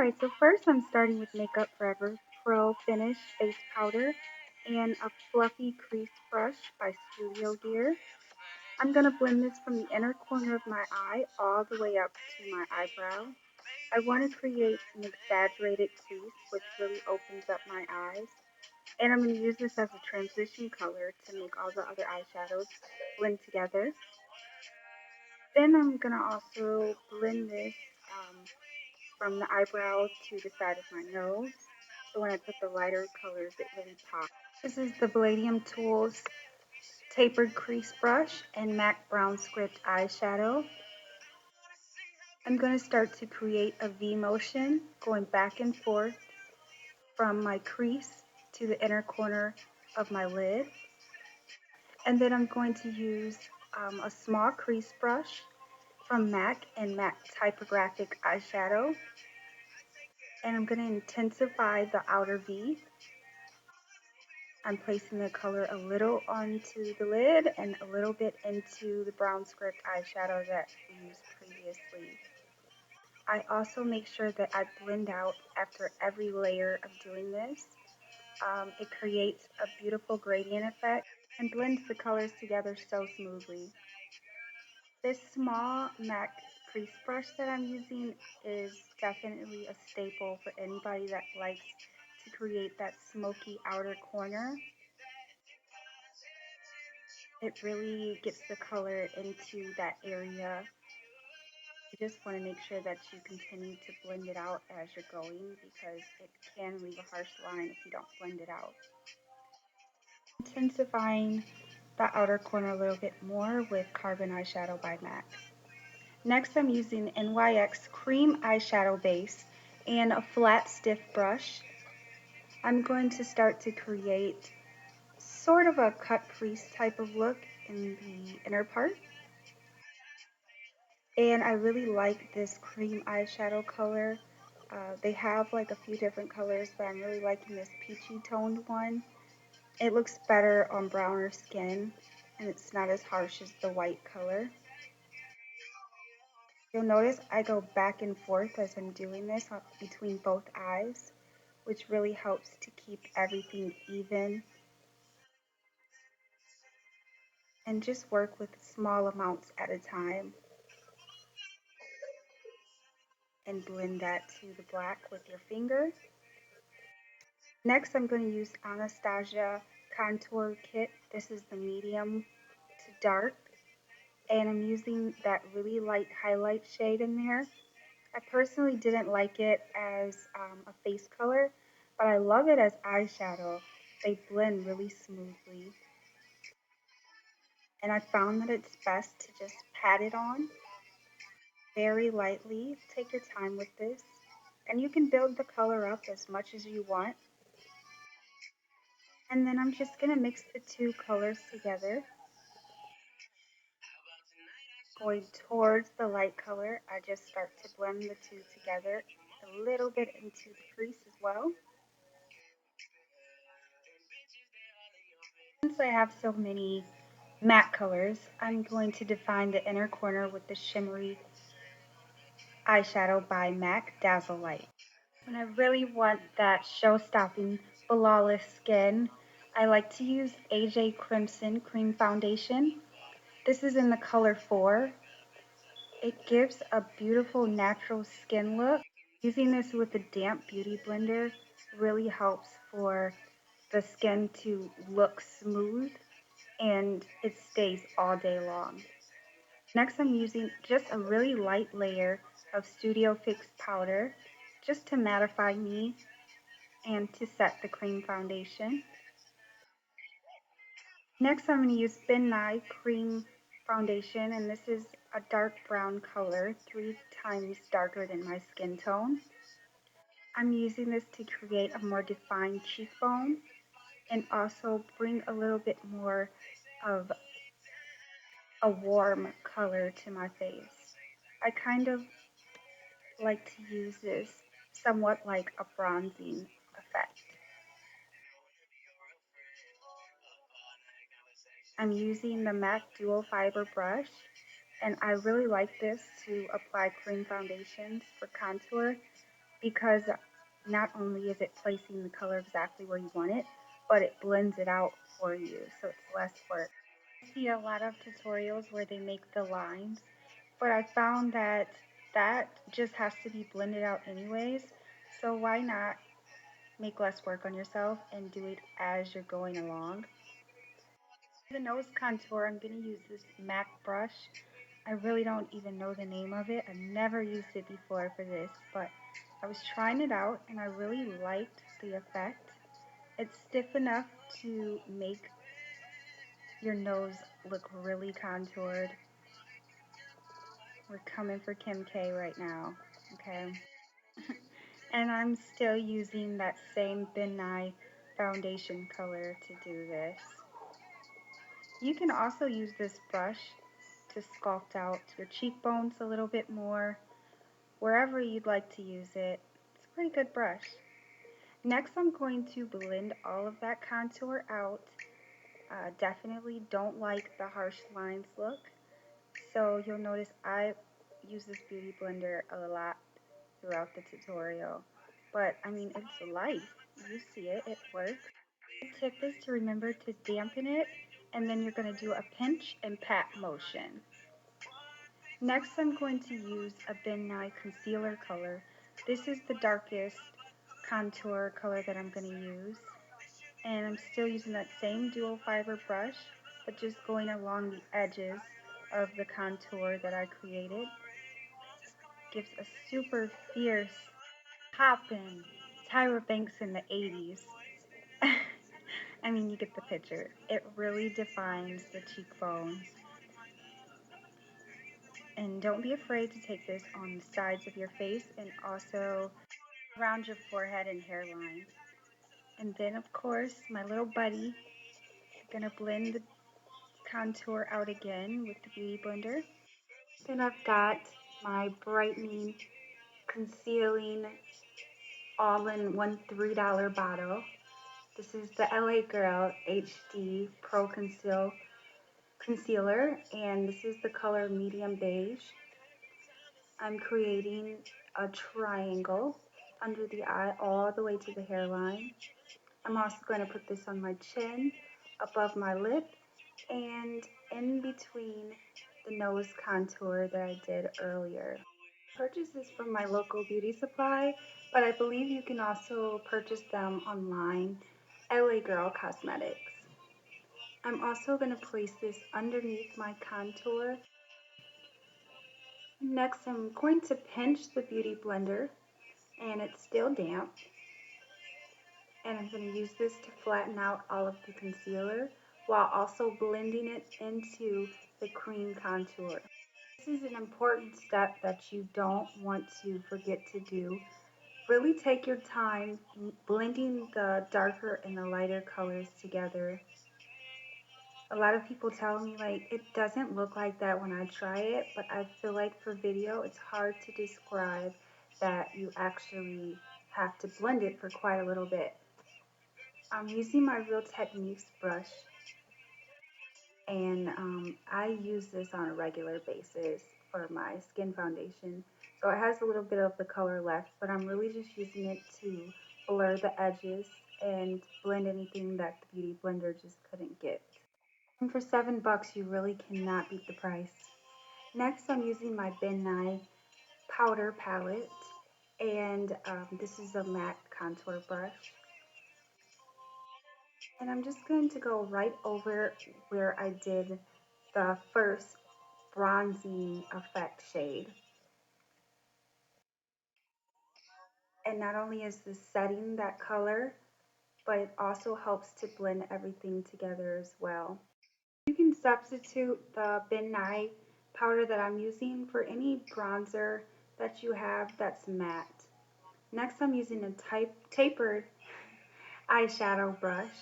Alright, so first I'm starting with Makeup Forever Pro Finish Face Powder and a fluffy crease brush by Studio Gear. I'm going to blend this from the inner corner of my eye all the way up to my eyebrow. I want to create an exaggerated crease which really opens up my eyes. And I'm going to use this as a transition color to make all the other eyeshadows blend together. Then I'm going to also blend this from the eyebrow to the side of my nose. So when I put the lighter colors, it really pops. This is the Palladium Tools Tapered Crease Brush and MAC Brown Script Eyeshadow. I'm going to start to create a V motion going back and forth from my crease to the inner corner of my lid. And then I'm going to use a small crease brush from MAC and MAC Typographic Eyeshadow. And I'm going to intensify the outer V. I'm placing the color a little onto the lid and a little bit into the brown script eyeshadow that we used previously. I also make sure that I blend out after every layer of doing this. It creates a beautiful gradient effect and blends the colors together so smoothly. This small MAC crease brush that I'm using is definitely a staple for anybody that likes to create that smoky outer corner. It really gets the color into that area. You just want to make sure that you continue to blend it out as you're going because it can leave a harsh line if you don't blend it out. Intensifying the outer corner a little bit more with Carbon Eyeshadow by MAC. Next I'm using NYX Cream Eyeshadow Base and a flat stiff brush. I'm going to start to create sort of a cut crease type of look in the inner part. And I really like this cream eyeshadow color. They have like a few different colors, but I'm really liking this peachy toned one. It looks better on browner skin, and it's not as harsh as the white color. You'll notice I go back and forth as I'm doing this between both eyes, which really helps to keep everything even. And just work with small amounts at a time. And blend that to the black with your finger. Next, I'm going to use Anastasia Contour Kit. This is the medium to dark. And I'm using that really light highlight shade in there. I personally didn't like it as a face color, but I love it as eyeshadow. They blend really smoothly. And I found that it's best to just pat it on very lightly. Take your time with this. And you can build the color up as much as you want. And then I'm just going to mix the two colors together. Going towards the light color, I just start to blend the two together a little bit into the crease as well. Since I have so many matte colors, I'm going to define the inner corner with the shimmery eyeshadow by MAC Dazzle Light. When I really want that show-stopping, flawless skin, I like to use AJ Crimson Cream Foundation. This is in the color 4. It gives a beautiful natural skin look. Using this with a damp beauty blender really helps for the skin to look smooth and it stays all day long. Next I'm using just a really light layer of Studio Fix powder just to mattify me and to set the cream foundation. Next I'm going to use Ben Nye Cream Foundation, and this is a dark brown color, 3 times darker than my skin tone. I'm using this to create a more defined cheekbone and also bring a little bit more of a warm color to my face. I kind of like to use this somewhat like a bronzing effect. I'm using the MAC Dual Fiber brush, and I really like this to apply cream foundations for contour because not only is it placing the color exactly where you want it, but it blends it out for you, so it's less work. I see a lot of tutorials where they make the lines, but I found that that just has to be blended out anyways, so why not make less work on yourself and do it as you're going along. For the nose contour, I'm going to use this MAC brush. I really don't even know the name of it. I've never used it before for this, but I was trying it out and I really liked the effect. It's stiff enough to make your nose look really contoured. We're coming for Kim K right now, okay? And I'm still using that same Ben Nye foundation color to do this. You can also use this brush to sculpt out your cheekbones a little bit more, wherever you'd like to use it. It's a pretty good brush. Next, I'm going to blend all of that contour out. Definitely don't like the harsh lines look, so you'll notice I use this beauty blender a lot throughout the tutorial. But I mean, it's life. You see it, it works. The tip is to remember to dampen it, and then you're going to do a pinch and pat motion. Next, I'm going to use a Ben Nye concealer color. This is the darkest contour color that I'm going to use. And I'm still using that same dual fiber brush, but just going along the edges of the contour that I created. Gives a super fierce, poppin' Tyra Banks in the 80s. I mean, you get the picture. It really defines the cheekbones. And don't be afraid to take this on the sides of your face and also around your forehead and hairline. And then, of course, my little buddy, I'm going to blend the contour out again with the Beauty Blender. Then I've got my brightening, concealing, all-in-one $3 bottle. This is the LA Girl HD Pro Concealer, and this is the color medium beige. I'm creating a triangle under the eye all the way to the hairline. I'm also going to put this on my chin, above my lip, and in between the nose contour that I did earlier. I purchased this from my local beauty supply, but I believe you can also purchase them online, LA Girl Cosmetics. I'm also going to place this underneath my contour. Next, I'm going to pinch the Beauty Blender, and it's still damp. And I'm going to use this to flatten out all of the concealer while also blending it into the cream contour. This is an important step that you don't want to forget to do. Really take your time blending the darker and the lighter colors together. A lot of people tell me like it doesn't look like that when I try it, but I feel like for video it's hard to describe that you actually have to blend it for quite a little bit. I'm using my Real Techniques brush, and I use this on a regular basis for my skin foundation. So it has a little bit of the color left, but I'm really just using it to blur the edges and blend anything that the Beauty Blender just couldn't get. And for $7, you really cannot beat the price. Next, I'm using my Ben Nye powder palette, and this is a matte contour brush. And I'm just going to go right over where I did the first bronzing effect shade. And not only is this setting that color, but it also helps to blend everything together as well. You can substitute the Ben Nye powder that I'm using for any bronzer that you have that's matte. Next, I'm using a tapered eyeshadow brush,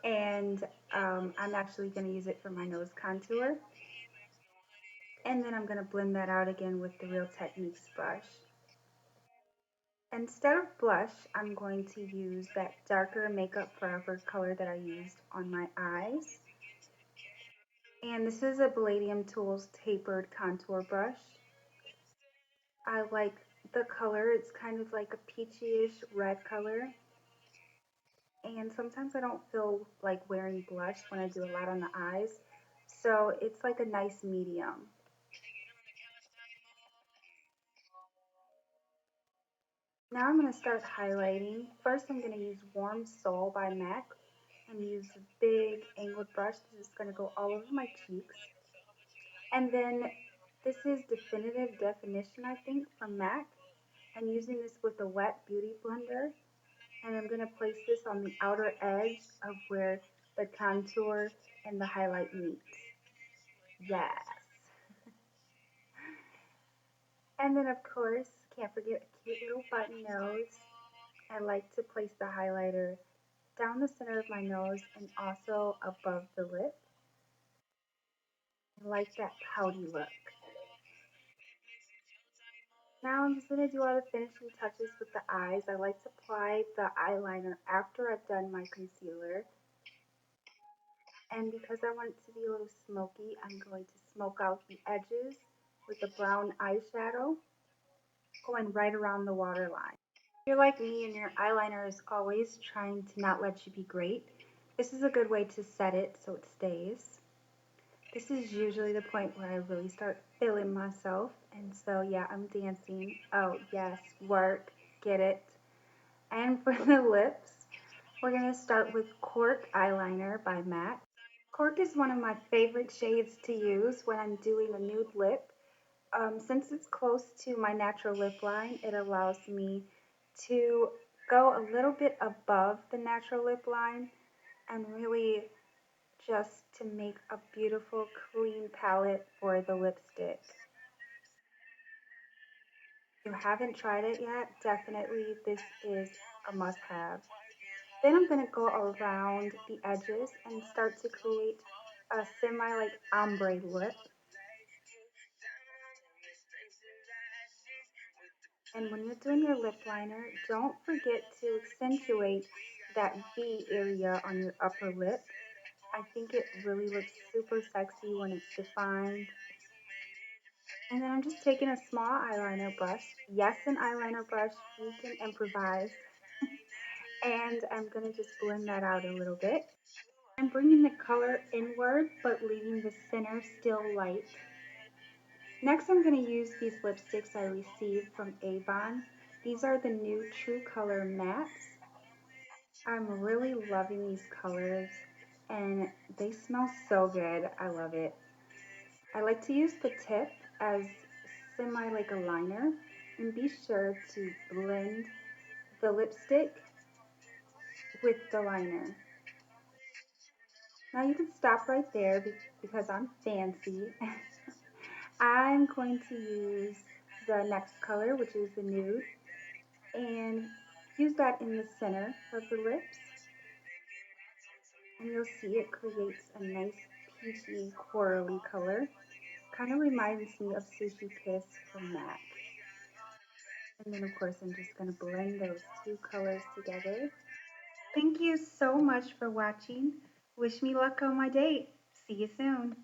and I'm actually going to use it for my nose contour. And then I'm going to blend that out again with the Real Techniques brush. Instead of blush, I'm going to use that darker Makeup Forever color that I used on my eyes. And this is a Palladium Tools tapered contour brush. I like the color. It's kind of like a peachy-ish red color. And sometimes I don't feel like wearing blush when I do a lot on the eyes. So it's like a nice medium. Now I'm going to start highlighting. First I'm going to use Warm Soul by MAC and use a big angled brush. This is going to go all over my cheeks. And then this is Definitive Definition, I think, from MAC. I'm using this with a wet beauty blender. And I'm going to place this on the outer edge of where the contour and the highlight meet. Yes. And then, of course, can't forget a cute little button nose. I like to place the highlighter down the center of my nose and also above the lip. I like that pouty look. Now I'm just going to do all the finishing touches with the eyes. I like to apply the eyeliner after I've done my concealer. And because I want it to be a little smoky, I'm going to smoke out the edges with a brown eyeshadow going right around the waterline. If you're like me and your eyeliner is always trying to not let you be great, this is a good way to set it so it stays. This is usually the point where I really start feeling myself, and so yeah, I'm dancing. Oh yes, work, get it. And for the lips, we're going to start with Cork Eyeliner by MAC. Cork is one of my favorite shades to use when I'm doing a nude lip. Since it's close to my natural lip line, it allows me to go a little bit above the natural lip line and really just to make a beautiful clean palette for the lipstick. If you haven't tried it yet, definitely this is a must-have. Then I'm going to go around the edges and start to create a semi like ombre lip. And when you're doing your lip liner, don't forget to accentuate that V area on your upper lip. I think it really looks super sexy when it's defined. And then I'm just taking a small eyeliner brush. Yes, an eyeliner brush, you can improvise. And I'm going to just blend that out a little bit. I'm bringing the color inward, but leaving the center still light. Next, I'm going to use these lipsticks I received from Avon. These are the new True Color Mattes. I'm really loving these colors and they smell so good. I love it. I like to use the tip as semi like a liner and be sure to blend the lipstick with the liner. Now you can stop right there because I'm fancy. I'm going to use the next color, which is the nude, and use that in the center of the lips. And you'll see it creates a nice peachy corally color. Kind of reminds me of Sushi Kiss from MAC. And then of course I'm just going to blend those two colors together. Thank you so much for watching. Wish me luck on my date. See you soon.